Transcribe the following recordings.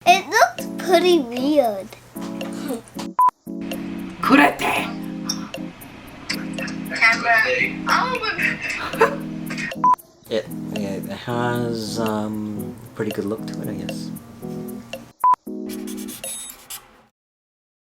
It looks pretty weird. Kurete. It has pretty good look to it, I guess.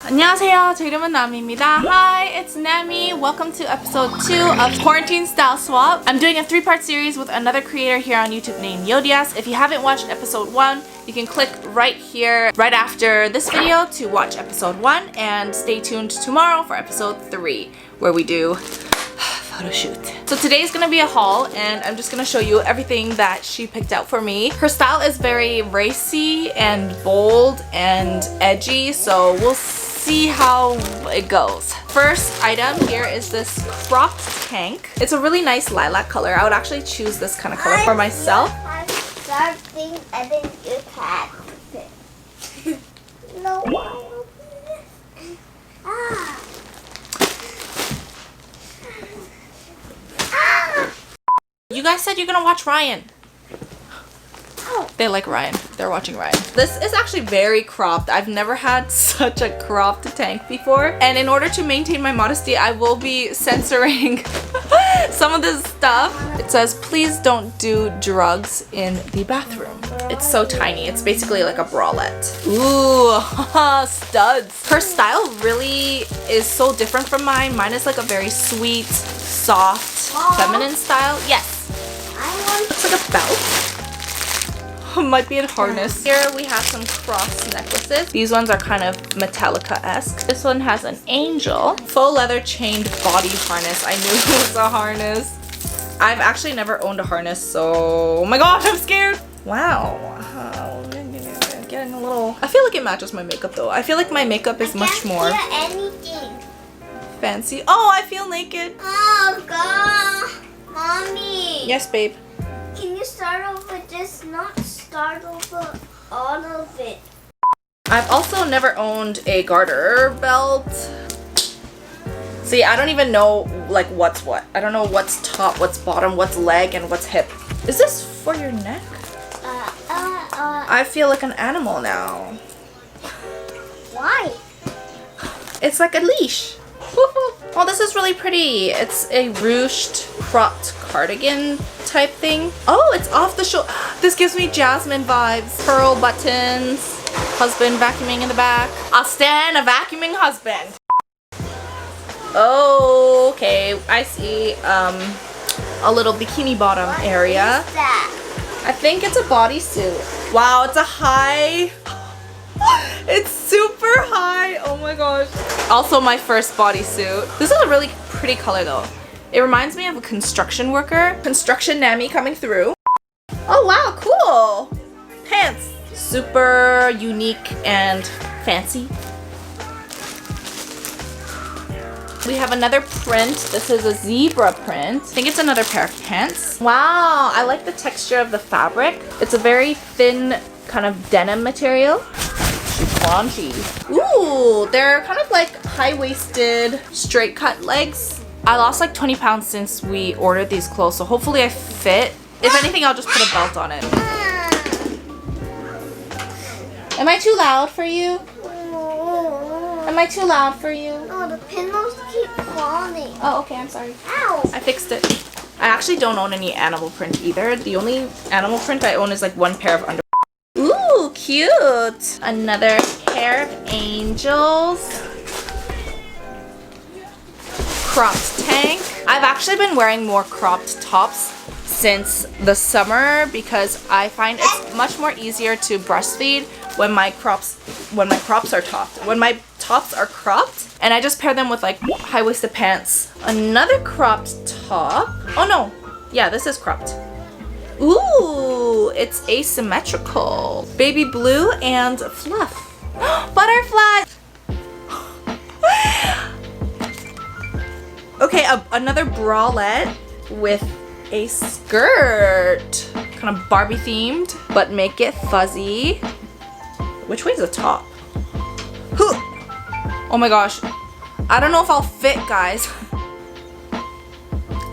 안녕하세요. 제 이름은 Nami입니다. Hi, it's Nami. Welcome to episode 2 of Quarantine Style Swap. I'm doing a 3-part series with another creator here on YouTube named euodias. If you haven't watched episode 1, you can click right here, right after this video to watch episode 1 and stay tuned tomorrow for episode 3 where we do photo shoot. So today is gonna be a haul and I'm just gonna show you everything that she picked out for me. Her style is very racy and bold and edgy, so we'll see how it goes. First item here is this cropped tank. It's a really nice lilac color. I would actually choose this kind of color for myself. I think you had it. No, why open this? Ah. You guys said you're gonna watch Ryan. They like Ryan. They're watching Ryan. This is actually very cropped. I've never had such a cropped tank before. And in order to maintain my modesty, I will be censoring some of this stuff. It says, please don't do drugs in the bathroom. It's so tiny. It's basically like a bralette. Ooh, studs. Her style really is so different from mine. Mine is like a very sweet, soft, feminine style. Yes. Looks like a belt. Might be a harness. Here we have some cross necklaces. These ones are kind of Metallica-esque. This one has an angel. Faux leather chained body harness. I knew it was a harness. I've actually never owned a harness, so oh my god, I'm scared. Wow. Getting a little. I feel like it matches my makeup though. I feel like my makeup is much more fancy. Oh, I feel naked. Oh god, mommy. Yes, babe. Can you start over? Just not start over all of it. I've also never owned a garter belt. See, I don't even know like what's what. I don't know what's top, what's bottom, what's leg, and what's hip. Is this for your neck? I feel like an animal now. Why? It's like a leash. Oh, this is really pretty. It's a ruched cropped cardigan type thing. Oh, it's off the shoulder. This gives me Jasmine vibes. Pearl buttons. Husband vacuuming in the back. I'll stand a vacuuming husband. Okay, I see a little bikini bottom area. What is that? I think it's a bodysuit. Wow, it's a high. It's super high. Oh my gosh. Also my first bodysuit. This is a really pretty color though. It reminds me of a construction worker. Construction Nami coming through. Oh wow, cool. Pants. Super unique and fancy. We have another print. This is a zebra print. I think it's another pair of pants. Wow, I like the texture of the fabric. It's a very thin kind of denim material. Crunchy. Ooh, they're kind of like high-waisted, straight-cut legs. I lost like 20 pounds since we ordered these clothes, so hopefully I fit. If anything, I'll just put a belt on it. Am I too loud for you? Am I too loud for you? No, the pillows keep falling. Oh, okay, I'm sorry. Ow! I fixed it. I actually don't own any animal print either. The only animal print I own is like one pair of underwear. Ooh, cute! Another pair of angels. Cropped tank. I've actually been wearing more cropped tops since the summer because I find it's much more easier to breastfeed when my crops are topped. When my tops are cropped, and I just pair them with like high-waisted pants. Another cropped top. Oh no, yeah, this is cropped. Ooh, it's asymmetrical. Baby blue and fluff. Butterfly! Okay, another bralette with a skirt. Kind of Barbie themed, but make it fuzzy. Which way is the top? Oh my gosh. I don't know if I'll fit, guys.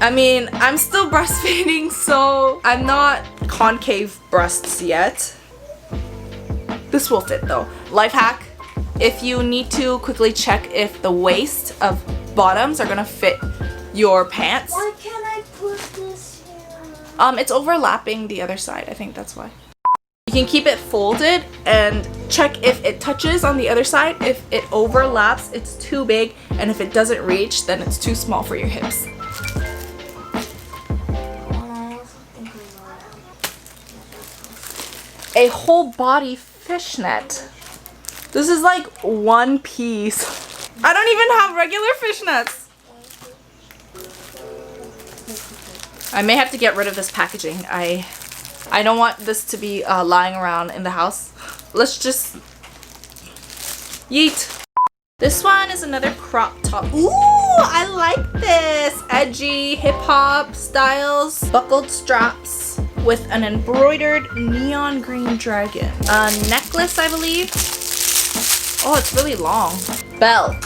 I mean, I'm still breastfeeding, so I'm not concave breasts yet. This will fit though. Life hack, if you need to quickly check if the waist of bottoms are gonna fit your pants. Why can't I put this here? It's overlapping the other side. I think that's why. You can keep it folded and check if it touches on the other side. If it overlaps, it's too big, and if it doesn't reach, then it's too small for your hips. A whole body fishnet. This is like one piece. I don't even have regular fishnets. I may have to get rid of this packaging. I don't want this to be lying around in the house. Let's just yeet. This one is another crop top. Ooh, I like this. Edgy, hip hop styles, buckled straps with an embroidered neon green dragon. A necklace, I believe. Oh, it's really long. Belt.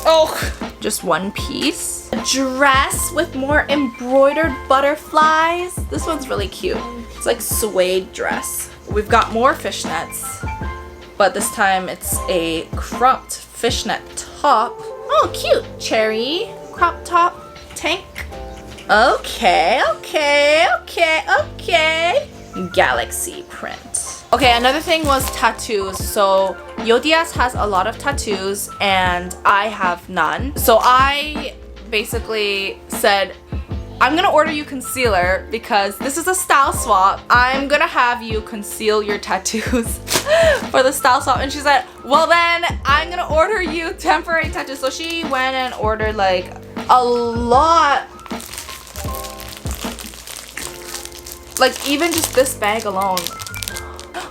Oh, just one piece. A dress with more embroidered butterflies. This one's really cute. It's like suede dress. We've got more fishnets, but this time it's a cropped fishnet top. Oh, cute. Cherry crop top tank. Okay. Galaxy print. Okay, another thing was tattoos. So euodias has a lot of tattoos and I have none. So I basically said, I'm gonna order you concealer because this is a style swap. I'm gonna have you conceal your tattoos for the style swap. And she said, well then I'm gonna order you temporary tattoos. So she went and ordered like a lot. Like even just this bag alone.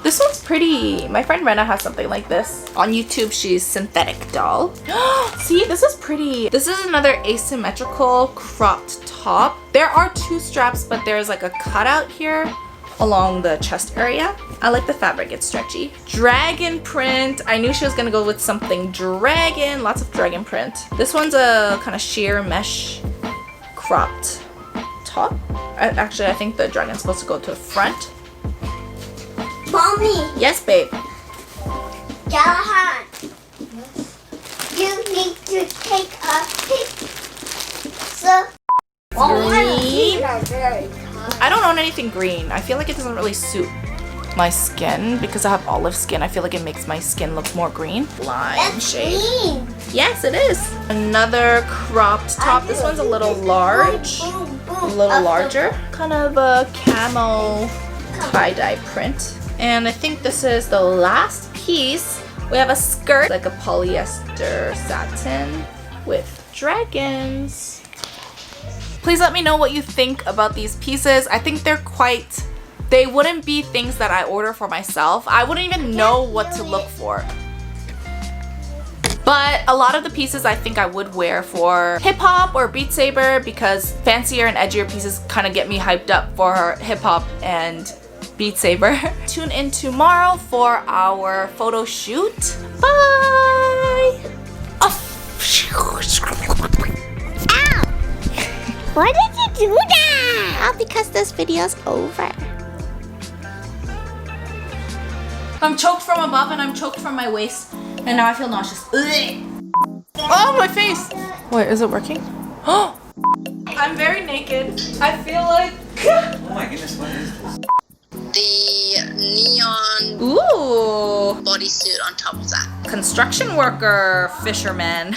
This one's pretty. My friend Rena has something like this. On YouTube, she's synthetic doll. See, this is pretty. This is another asymmetrical cropped top. There are two straps, but there's like a cutout here along the chest area. I like the fabric, it's stretchy. Dragon print. I knew she was gonna go with something dragon. Lots of dragon print. This one's a kind of sheer mesh cropped top. Actually, I think the dragon's supposed to go to the front. Mommy, Yes, babe. Galahad, you need to take a picture. Green. Are very I don't own anything green. I feel like it doesn't really suit my skin because I have olive skin. I feel like it makes my skin look more green. Lime That's shade. green. Yes, it is. Another cropped top. This one's a little large. Boom, A boom, little up, larger. Kind of a camo tie-dye print. And I think this is the last piece. We have a skirt, like a polyester satin with dragons. Please let me know what you think about these pieces. I think they wouldn't be things that I order for myself. I wouldn't even know what to look for. But a lot of the pieces I think I would wear for hip hop or Beat Saber because fancier and edgier pieces kind of get me hyped up for hip hop and Beat Saber. Tune in tomorrow for our photo shoot. Bye! Ow! Why did you do that? Because this video's over. I'm choked from above and I'm choked from my waist. And now I feel nauseous. Ugh. Oh, my face! Wait, is it working? Oh! I'm very naked. I feel like... Oh my goodness, what is this? The neon Ooh! bodysuit on top of that. Construction worker, fisherman.